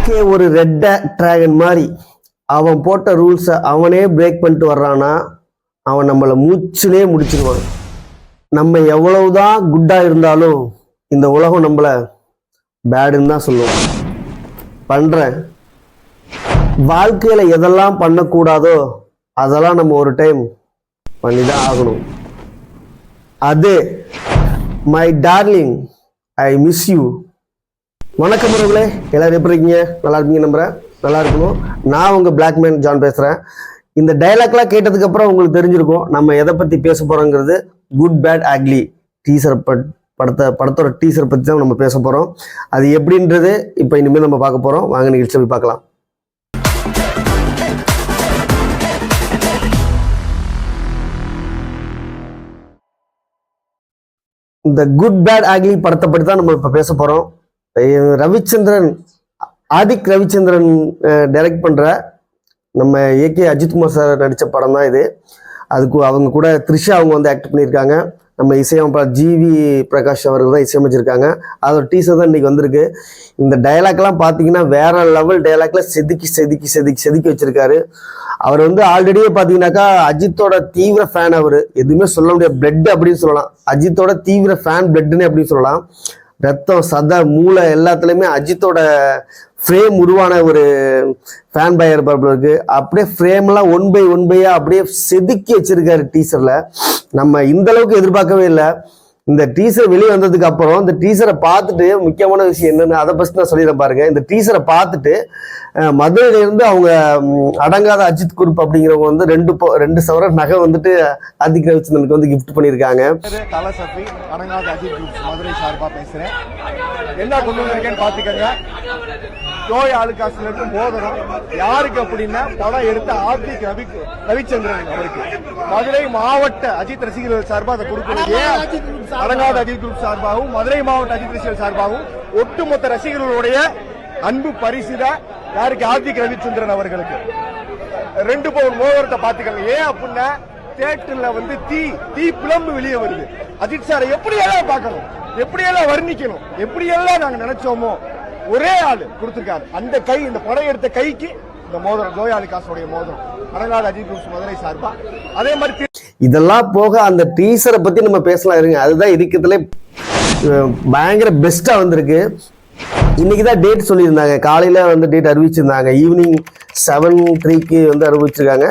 வாழ்க்கையை ஒரு red dragon மாதிரி அவன் போட்ட ரூல்ஸை அவனே பிரேக் பண்ணிட்டு வர்றானா அவன் நம்மளை மூச்சிலே முடிச்சிருவான். நம்ம எவ்வளவுதான் குட்டாக இருந்தாலும் இந்த உலகம் நம்மளை பேடுன்னு தான் சொல்லுவோம். பண்ணுறேன் வாழ்க்கையில் எதெல்லாம் பண்ணக்கூடாதோ அதெல்லாம் நம்ம ஒரு டைம் பண்ணி தான் ஆகணும். அது my darling, I miss you. வணக்கம் உறவுகளே, எல்லாரும் எப்படி இருக்கீங்க? நல்லா இருப்பீங்க நம்புறேன். நல்லா இருக்கணும். நான் உங்கள் பிளாக் மேன் ஜான் பேசுகிறேன். இந்த டைலாக்லாம் கேட்டதுக்கப்புறம் உங்களுக்கு தெரிஞ்சிருக்கும் நம்ம எதை பற்றி பேச போகிறோங்கிறது. குட் பேட் அக்லி டீசர் படத்தோட டீசர் பற்றி தான் நம்ம பேச போகிறோம். அது எப்படின்றது இப்போ இனிமேல் நம்ம பார்க்க போகிறோம். வாங்க நிகழ்ச்சி போய் பார்க்கலாம். இந்த குட் பேட் அக்லி படத்தை பற்றி தான் நம்ம இப்போ பேச போகிறோம். ஆதிக் ரவிச்சந்திரன் டைரக்ட் பண்ணுற நம்ம ஏகே அஜித்குமார் சார் நடித்த படம் தான் இது. அதுக்கு அவங்க கூட த்ரிஷா அவங்க வந்து ஆக்ட் பண்ணியிருக்காங்க. நம்ம இசையமைப்பாளர் ஜிவி பிரகாஷ் அவர்கள் தான் இசையமைச்சிருக்காங்க. அதோட டீசர் தான் இன்றைக்கி வந்திருக்கு. இந்த டைலாக்லாம் பார்த்தீங்கன்னா வேற லெவல் டைலாக்ல செதுக்கி வச்சிருக்காரு. அவர் வந்து ஆல்ரெடியே பார்த்தீங்கன்னாக்கா அஜித்தோட தீவிர ஃபேன். அவர் எதுவுமே சொல்ல முடியாது, பிளட் அப்படின்னு சொல்லலாம். அஜித்தோட தீவிர ஃபேன், பிளட்னு அப்படின்னு சொல்லலாம். ரத்தம், சதை, மூளை எல்லாத்துலேயுமே அஜித்தோட ஃப்ரேம் உருவான ஒரு ஃபேன் பாய் இருப்பாருக்கு. அப்படியே ஃப்ரேம்லாம் ஒன் பை அப்படியே செதுக்கி வச்சிருக்காரு டீசரில். நம்ம இந்த அளவுக்கு எதிர்பார்க்கவே இல்லை. இந்த டீசர் வெளியே வந்ததுக்கு அப்புறம் இந்த டீசரை பார்த்துட்டு முக்கியமான விஷயம் என்னன்னு அதை ஃபர்ஸ்ட் நான் சொல்லிடுறேன் பாருங்க. இந்த டீசரை பார்த்துட்டு மதுரையிலேருந்து அவங்க அடங்காத அஜித் குரூப் அப்படிங்கிறவங்க வந்து ரெண்டு சவரன் நகை வந்துட்டு ஆதிக் ரவிச்சந்திரனுக்கு வந்து கிஃப்ட் பண்ணியிருக்காங்க. அடங்காத அஜித் குரூப் மதுரை சார்பா பேசுறேன். என்ன கொண்டு வந்திருக்கேன்னு பாத்துக்கங்க. ஜோய் ஆலுகாஸ்ல இருந்து மோதிரம் யாருக்கு அப்படின்னா படம் எடுத்த ஆதிக் ரவிச்சந்திரன் அவருக்கு மதுரை மாவட்ட அஜித் ரசிகர்கள் சார்பா அதை கொடுக்கணும். அடங்காத அஜித் குரூப் சார்பாகவும் மதுரை மாவட்ட அஜித் ரசிகர்கள் சார்பாகவும் ஒட்டுமொத்த ரசிகர்களுடைய அன்பு பரிசுதா யாருக்கு ஆதிக் ரவிச்சந்திரன் அவர்களுக்கு 2 பவுன் மோதிரத்தை பாத்துக்கங்க. ஏன் அப்படின்னா தியேட்டர்ல வந்து தீ பிளம்பு வெளியே வருது. அஜித் சாரை எப்படியெல்லாம் பார்க்கணும், எப்படியெல்லாம் வர்ணிக்கணும், எப்படியெல்லாம் நாங்க நினைச்சோமோ ஒரே ஆளு கொடுத்திருக்காரு. அந்த கை, இந்த படம் எடுத்த கைக்கு இந்த மோதிரம் ஜோய் ஆலுகாஸோடைய மோதிரம் அடங்காத அஜித் குரூப் மதுரை சார்பா. அதே மாதிரி இதெல்லாம் போக அந்த டீசரை பத்தி நம்ம பேசலாம் இருங்க. அதுதான் இருக்கிறதுல பயங்கர பெஸ்டா வந்திருக்கு. இன்னைக்குதான் டேட் சொல்லியிருந்தாங்க. காலையில வந்து டேட் அறிவிச்சிருந்தாங்க. ஈவினிங் 7:03 வந்து அறிவிச்சிருக்காங்க.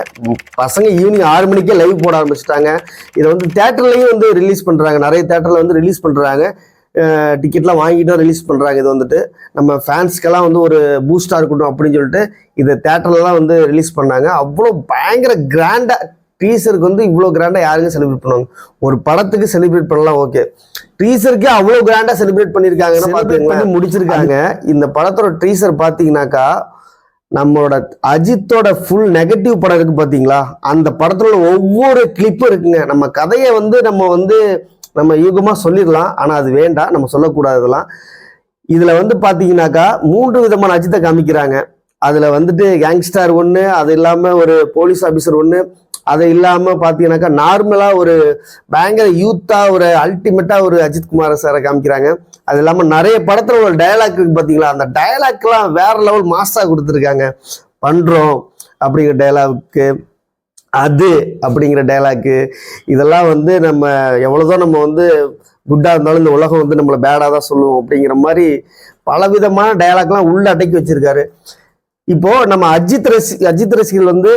பசங்க ஈவினிங் 6 மணிக்கே லைவ் போட ஆரம்பிச்சுட்டாங்க. இதை வந்து தேட்டர்லயும் வந்து ரிலீஸ் பண்றாங்க. நிறைய தேட்டர்ல வந்து ரிலீஸ் பண்றாங்க. டிக்கெட்லாம் வாங்கிட்டு ரிலீஸ் பண்ணுறாங்க. இது வந்துட்டு நம்ம ஃபேன்ஸ்க்கெல்லாம் வந்து ஒரு பூஸ்டாக இருக்கட்டும் அப்படின்னு சொல்லிட்டு இதை தேட்டர்லாம் வந்து ரிலீஸ் பண்ணாங்க. அவ்வளோ பயங்கர கிராண்டாக டீசருக்கு வந்து இவ்வளோ கிராண்டாக யாருங்க செலிப்ரேட் பண்ணுவாங்க? ஒரு படத்துக்கு செலிப்ரேட் பண்ணலாம், ஓகே. டீசருக்கே அவ்வளோ கிராண்டாக செலிப்ரேட் பண்ணியிருக்காங்கன்னா பார்த்தீங்கன்னா முடிச்சிருக்காங்க. இந்த படத்தோட டீசர் பார்த்தீங்கன்னாக்கா நம்மளோட அஜித்தோட ஃபுல் நெகட்டிவ் படம் இருக்கு பார்த்தீங்களா, அந்த படத்தோட ஒவ்வொரு கிளிப்பும் இருக்குங்க. நம்ம கதையை வந்து நம்ம யூகமாக சொல்லிடலாம், ஆனால் அது வேண்டாம், நம்ம சொல்லக்கூடாது. இதெல்லாம் இதில் வந்து பார்த்தீங்கன்னாக்கா 3 விதமான அஜித்தை காமிக்கிறாங்க. அதில் வந்துட்டு கேங்ஸ்டர் ஒன்று, அது இல்லாமல் ஒரு போலீஸ் ஆஃபீஸர் ஒன்று, அது இல்லாமல் பார்த்தீங்கன்னாக்கா நார்மலாக ஒரு பயங்கர யூத்தாக ஒரு அல்டிமேட்டாக ஒரு அஜித்குமார் சாரை காமிக்கிறாங்க. அது இல்லாமல் நிறைய படத்தில் ஒரு டயலாக் இருக்கு பார்த்தீங்களா, அந்த டயலாக்லாம் வேற லெவல் மாஸ்டாக கொடுத்துருக்காங்க. பண்ணுறோம் அப்படிங்கிற டயலாக்கு, அது அப்படிங்கிற டைலாக்கு, இதெல்லாம் வந்து நம்ம எவ்வளோதான் நம்ம வந்து குட்டாக இருந்தாலும் இந்த உலகம் வந்து நம்மளை பேடாக தான் சொல்லுவோம் அப்படிங்கிற மாதிரி பலவிதமான டைலாக்லாம் உள்ள அடக்கி வச்சிருக்காரு. இப்போ நம்ம அஜித் ரசிகர்கள் வந்து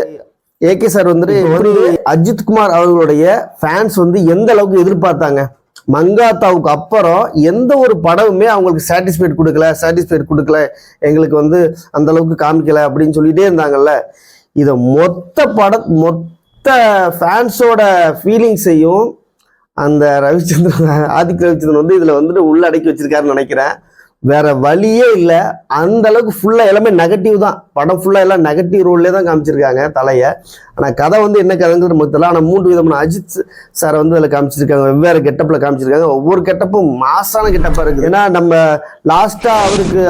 ஏகே சார் வந்துட்டு அஜித்குமார் அவர்களுடைய ஃபேன்ஸ் வந்து எந்த அளவுக்கு எதிர்பார்த்தாங்க. மங்காத்தாவுக்கு அப்புறம் எந்த ஒரு படமுமே அவங்களுக்கு சாட்டிஸ்ஃபைட் கொடுக்கல, எங்களுக்கு வந்து அந்த அளவுக்கு காமிக்கல அப்படின்னு சொல்லிட்டே இருந்தாங்கல்ல. இதை மொத்த ஃபேன்ஸோட ஃபீலிங்ஸையும் அந்த ஆதிக் ரவிச்சந்திரன் வந்து இதில் வந்துட்டு உள்ள அடக்கி வச்சிருக்காருன்னு நினைக்கிறேன். வேற வழியே இல்லை. அந்த அளவுக்கு ஃபுல்லாக எல்லாமே நெகட்டிவ் தான். படம் ஃபுல்லாக எல்லாம் நெகட்டிவ் ரோல்லே தான் காமிச்சிருக்காங்க தலையை. ஆனால் கதை வந்து என்ன கதைங்கிறது நமக்கு தெரியல. ஆனால் 3 விதமான அஜித் சாரை வந்து அதில் காமிச்சிருக்காங்க. வெவ்வேறு கெட்டப்பில் காமிச்சிருக்காங்க. ஒவ்வொரு கெட்டப்பும் மாசான கெட்டப்பாக இருக்குது. ஏன்னா நம்ம லாஸ்ட்டாக அவருக்கு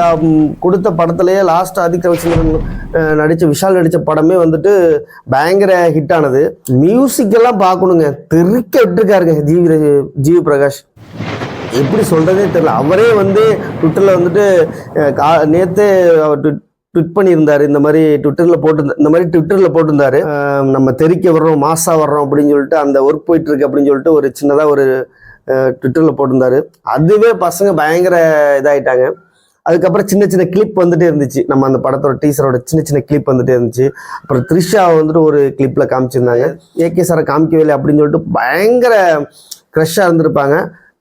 கொடுத்த படத்துலேயே லாஸ்ட்டாக ஆதிக் ரவிச்சந்திரன் விஷால் நடித்த படமே வந்துட்டு பயங்கர ஹிட் ஆனது. மியூசிக்கெல்லாம் பார்க்கணுங்க, தெறிக்க விட்டுருக்காருங்க ஜிவி பிரகாஷ். எப்படி சொல்றதே தெரியல. அவரே வந்து ட்விட்டர்ல வந்துட்டு நேத்தே அவர் ட்விட் பண்ணியிருந்தாரு, இந்த மாதிரி ட்விட்டரில் போட்டிருந்தாரு, நம்ம தெறிக்க வர்றோம், மாசா வர்றோம் அப்படின்னு சொல்லிட்டு, அந்த ஒர்க் போயிட்டு இருக்கு அப்படின்னு சொல்லிட்டு ஒரு சின்னதாக ஒரு ட்விட்டரில் போட்டிருந்தாரு. அதுவே பசங்க பயங்கர இதாயிட்டாங்க. அதுக்கப்புறம் சின்ன சின்ன கிளிப் வந்துட்டே இருந்துச்சு, நம்ம அந்த படத்தோட டீசரோட சின்ன சின்ன கிளிப் வந்துட்டே இருந்துச்சு. அப்புறம் த்ரிஷாவை வந்துட்டு ஒரு கிளிப்பில் காமிச்சிருந்தாங்க. ஏகே சாரை காமிக்கவே இல்லை அப்படின்னு சொல்லிட்டு பயங்கர க்ரஷ்ஷாக இருந்திருப்பாங்க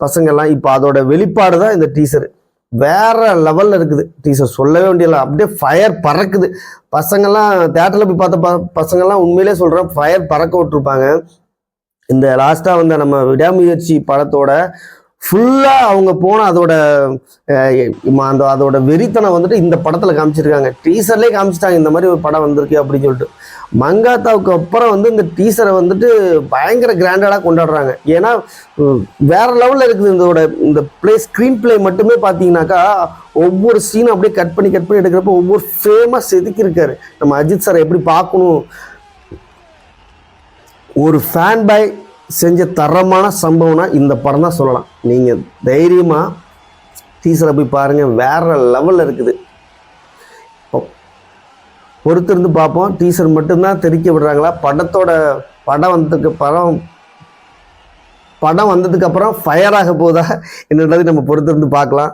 பசங்கள்லாம். இப்போ அதோட வெளிப்பாடு தான் இந்த டீசர். வேற லெவலில் இருக்குது டீசர், சொல்லவே வேண்டியதில்லை. அப்படியே ஃபயர் பறக்குது. பசங்கள்லாம் தேட்டரில் போய் பார்த்த பசங்கள்லாம் உண்மையிலே சொல்கிறேன், ஃபயர் பறக்க விட்டுருப்பாங்க. இந்த லாஸ்ட்டாக வந்த நம்ம விடாமுயற்சி படத்தோட ஃபுல்லாக அவங்க போன அதோட வெறித்தனம் வந்துட்டு இந்த படத்தில் காமிச்சிருக்காங்க. டீசர்லேயே காமிச்சிட்டாங்க இந்த மாதிரி ஒரு படம் வந்திருக்கு அப்படின்னு சொல்லிட்டு. மங்காத்தாவுக்கு அப்புறம் வந்து இந்த டீசரை வந்துட்டு பயங்கர கிராண்டடாக கொண்டாடுறாங்க. ஏன்னா வேற லெவலில் இருக்குது இந்த ஸ்க்ரீன் பிளே மட்டுமே பார்த்தீங்கன்னாக்கா ஒவ்வொரு சீனும் அப்படியே கட் பண்ணி எடுக்கிறப்ப ஒவ்வொரு ஃபேமாக செதுக்கியிருக்காரு. நம்ம அஜித் சாரை எப்படி பார்க்கணும், ஒரு ஃபேன் பாய் செஞ்ச தரமான சம்பவம்னா இந்த படம் தான் சொல்லலாம். நீங்கள் தைரியமாக டீசரை போய் பாருங்கள், வேற லெவலில் இருக்குது. பொறுத்திருந்து பார்ப்போம். டீசர் மட்டும்தான் தெரிக்க விடுறாங்களா, படம் வந்ததுக்கு அப்புறம் ஃபயர் ஆக போதா என்னன்றது நம்ம பொறுத்திருந்து பார்க்கலாம்.